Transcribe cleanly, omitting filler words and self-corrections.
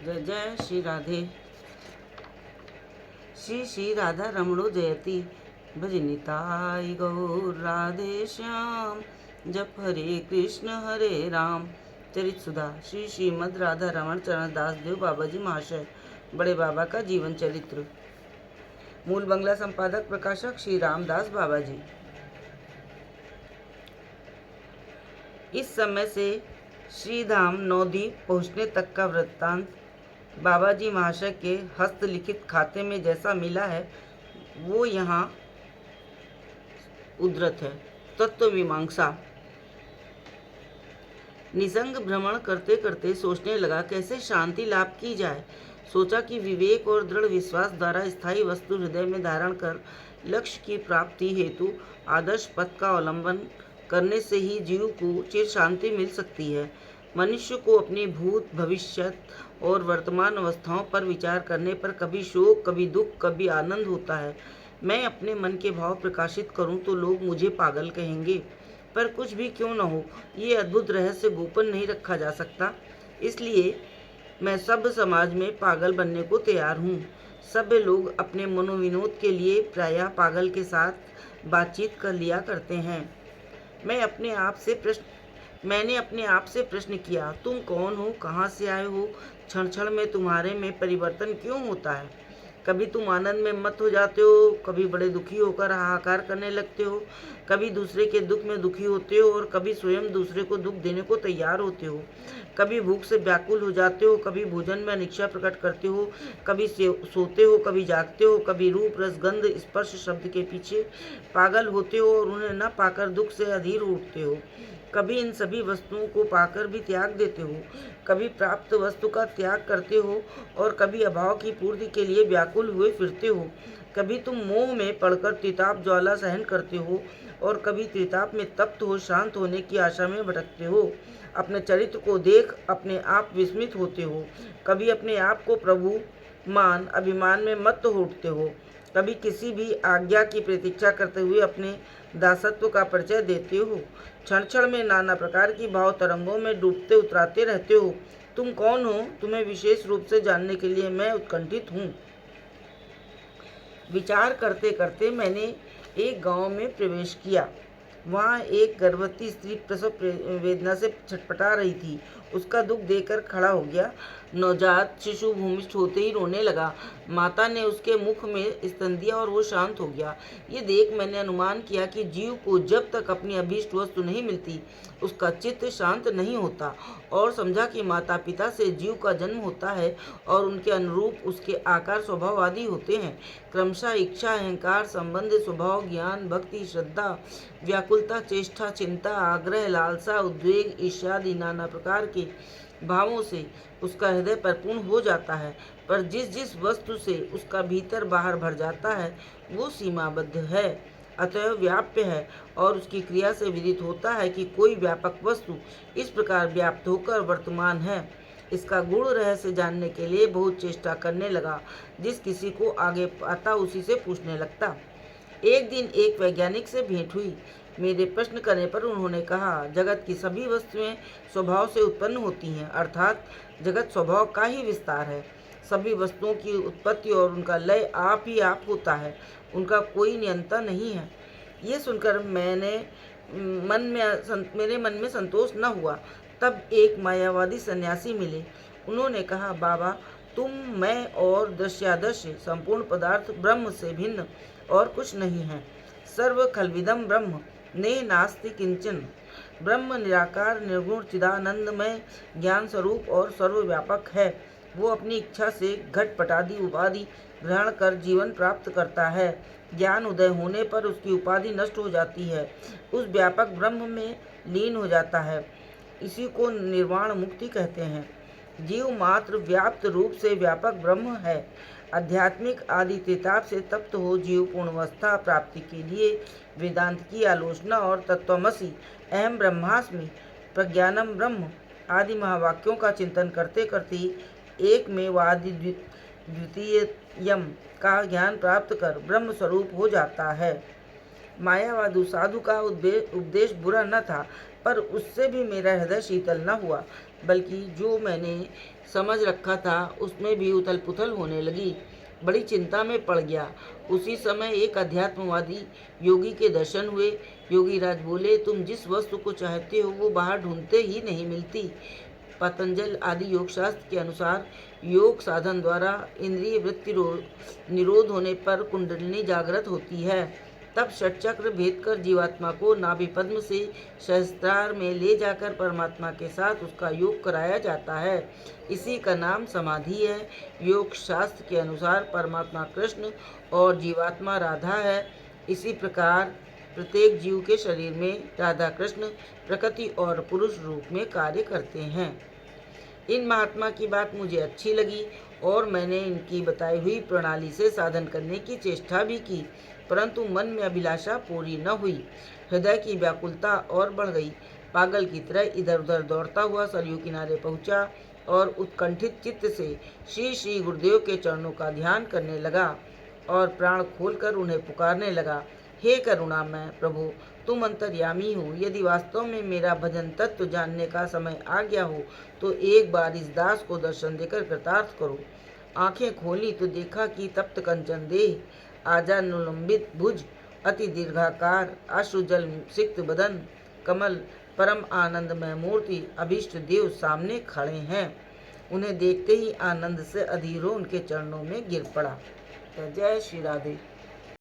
जय जय श्री राधे। श्री श्री राधा रमणो जयति भजनिताय गौर राधे श्याम। जप हरे राम चरित सुधा। श्री श्रीमद राधा रमण चरण दास देव बाबा जी महाशय बड़े बाबा का जीवन चरित्र। मूल बंगला संपादक प्रकाशक श्री रामदास बाबा जी। इस समय से श्रीधाम नवद्वीप पहुँचने तक का वृत्तांत बाबा जी महाशय के हस्तलिखित खाते में जैसा मिला है वो यहाँ उद्धृत है। तत्व मीमांसा। निसंग भ्रमण करते करते सोचने लगा कैसे शांति लाभ की जाए। सोचा कि विवेक और दृढ़ विश्वास द्वारा स्थायी वस्तु हृदय में धारण कर लक्ष्य की प्राप्ति हेतु आदर्श पथ का अवलंबन करने से ही जीव को चिर शांति मिल सकती है। मनुष्य को अपनी भूत भविष्यत और वर्तमान अवस्थाओं पर विचार करने पर कभी शोक, कभी दुख, कभी आनंद होता है। मैं अपने मन के भाव प्रकाशित करूं तो लोग मुझे पागल कहेंगे, पर कुछ भी क्यों न हो, ये अद्भुत रहस्य गोपन नहीं रखा जा सकता। इसलिए मैं सब समाज में पागल बनने को तैयार हूँ। सभ्य लोग अपने मनोविनोद के लिए प्रायः पागल के साथ बातचीत कर लिया करते हैं। मैंने अपने आप से प्रश्न किया, तुम कौन हो, कहाँ से आए हो, क्षण क्षण में तुम्हारे में परिवर्तन क्यों होता है? कभी तुम आनंद में मत हो जाते हो, कभी बड़े दुखी होकर हाहाकार करने लगते हो, कभी दूसरे के दुख में दुखी होते हो और कभी स्वयं दूसरे को दुख देने को तैयार होते हो। कभी भूख से व्याकुल हो जाते हो, कभी भोजन में अनिच्छा प्रकट करते हो, कभी सोते हो, कभी जागते हो, कभी रूप रस गंध स्पर्श शब्द के पीछे पागल होते हो और उन्हें न पाकर दुख से अधीर उठते हो। कभी इन सभी वस्तुओं को पाकर भी त्याग देते हो, कभी प्राप्त वस्तु का त्याग करते हो और कभी अभाव की पूर्ति के लिए व्याकुल हुए फिरते हो। कभी तुम मोह में पड़कर त्रिताप ज्वाला सहन करते हो और कभी त्रिताप में तप्त हो शांत होने की आशा में भटकते हो। अपने चरित्र को देख अपने आप विस्मित होते हो। कभी अपने आप को प्रभु मान अभिमान में मत होते हो, कभी किसी भी आज्ञा की प्रतीक्षा करते हुए अपने दासत्व का परिचय देते हो। क्षण क्षण में नाना प्रकार की भाव तरंगों में डूबते उतराते रहते हो। तुम कौन हो, तुम्हें विशेष रूप से जानने के लिए मैं उत्कंठित हूँ। विचार करते करते मैंने एक गांव में प्रवेश किया। वहाँ एक गर्भवती स्त्री प्रसव वेदना से छटपटा रही थी। उसका दुख देखकर खड़ा हो गया। नवजात शिशु भूमिष्ठ होते ही रोने लगा। माता ने उसके मुख में स्तन दिया और वो शांत हो गया। ये देख मैंने अनुमान किया कि जीव को जब तक अपनी अभीष्ट वस्तु नहीं मिलती उसका चित्त शांत नहीं होता, और समझा कि माता पिता से जीव का जन्म होता है और उनके अनुरूप उसके आकार स्वभाव आदि होते हैं। क्रमशः इच्छा, अहंकार, संबंध, स्वभाव, ज्ञान, भक्ति, श्रद्धा, व्याकुलता, चेष्टा, चिंता, आग्रह, लालसा, उद्वेग, ईर्ष्या आदि नाना प्रकार के भावों से उसका हृदय परिपूर्ण हो जाता है। पर जिस जिस वस्तु से उसका भीतर बाहर भर जाता है वो सीमाबद्ध है, अतः व्याप्य है, और उसकी क्रिया से विदित होता है कि कोई व्यापक वस्तु इस प्रकार व्याप्त होकर वर्तमान है। इसका गूढ़ रहस्य जानने के लिए बहुत चेष्टा करने लगा। जिस किसी को आगे पाता उसी से पूछने लगता। एक दिन एक वैज्ञानिक से भेंट हुई। मेरे प्रश्न करने पर उन्होंने कहा, जगत की सभी वस्तुएं स्वभाव से उत्पन्न होती हैं, अर्थात जगत स्वभाव का ही विस्तार है। सभी वस्तुओं की उत्पत्ति और उनका लय आप ही आप होता है, उनका कोई नियंता नहीं है। ये सुनकर मेरे मन में संतोष न हुआ। तब एक मायावादी सन्यासी मिले। उन्होंने कहा, बाबा, तुम, मैं और दृश्यादृश्य संपूर्ण पदार्थ ब्रह्म से भिन्न और कुछ नहीं है। सर्व खलविदम ब्रह्म ने नास्ति किंचन। ब्रह्म निराकार, निर्गुण, चिदानंदमय, ज्ञान स्वरूप और सर्वव्यापक है। वो अपनी इच्छा से घटपटादि उपाधि ग्रहण कर जीवन प्राप्त करता है। ज्ञान उदय होने पर उसकी उपाधि नष्ट हो जाती है, उस व्यापक ब्रह्म में लीन हो जाता है। इसी को निर्वाण मुक्ति कहते हैं। जीव मात्र व्याप्त रूप से व्यापक ब्रह्म है। आध्यात्मिक आदि त्रिताप से तप्त हो जीव पूर्णावस्था प्राप्ति के लिए वेदांत की आलोचना और तत्त्वमसि, अहम ब्रह्मास्मि, प्रज्ञानम ब्रह्म आदि महावाक्यों का चिंतन करते करते एक में वादि द्वितीयम का ज्ञान प्राप्त कर ब्रह्म स्वरूप हो जाता है। मायावादु साधु का उपदेश बुरा न था, पर उससे भी मेरा हृदय शीतल न हुआ, बल्कि जो मैंने समझ रखा था उसमें भी उथल पुथल होने लगी। बड़ी चिंता में पड़ गया। उसी समय एक अध्यात्मवादी योगी के दर्शन हुए। योगी राज बोले, तुम जिस वस्तु को चाहते हो वो बाहर ढूंढते ही नहीं मिलती। पतंजल आदि योग शास्त्र के अनुसार योग साधन द्वारा इंद्रिय वृत्ति निरोध होने पर कुंडलिनी जागृत होती है। तब षटचक्र भेद कर जीवात्मा को नाभि पद्म से सहस्त्रार में ले जाकर परमात्मा के साथ उसका योग कराया जाता है। इसी का नाम समाधि है। योग शास्त्र के अनुसार परमात्मा कृष्ण और जीवात्मा राधा है। इसी प्रकार प्रत्येक जीव के शरीर में राधा कृष्ण प्रकृति और पुरुष रूप में कार्य करते हैं। इन महात्मा की बात मुझे अच्छी लगी और मैंने इनकी बताई हुई प्रणाली से साधन करने की चेष्टा भी की, परंतु मन में अभिलाषा पूरी न हुई। हृदय की व्याकुलता और बढ़ गई। पागल की तरह इधर उधर दौड़ता हुआ सरयू किनारे पहुंचा और उत्कंठित चित्त से श्री श्री गुरुदेव के चरणों का ध्यान करने लगा और प्राण खोलकर उन्हें पुकारने लगा, हे करुणामय प्रभु, तुम अंतर्यामी हो। यदि वास्तव में मेरा भजन तत्व जानने का समय आ गया हो तो एक बार इस दास को दर्शन देकर कृतार्थ करो। आंखें खोली तो देखा कि तप्त कंचन देह, आजानुलंबित भुज, अति दीर्घाकार, अश्रुजल सिक्त बदन, कमल, परम आनंदमय मूर्ति अभीष्ट देव सामने खड़े हैं। उन्हें देखते ही आनंद से अधीरो उनके चरणों में गिर पड़ा। जय श्री राधे।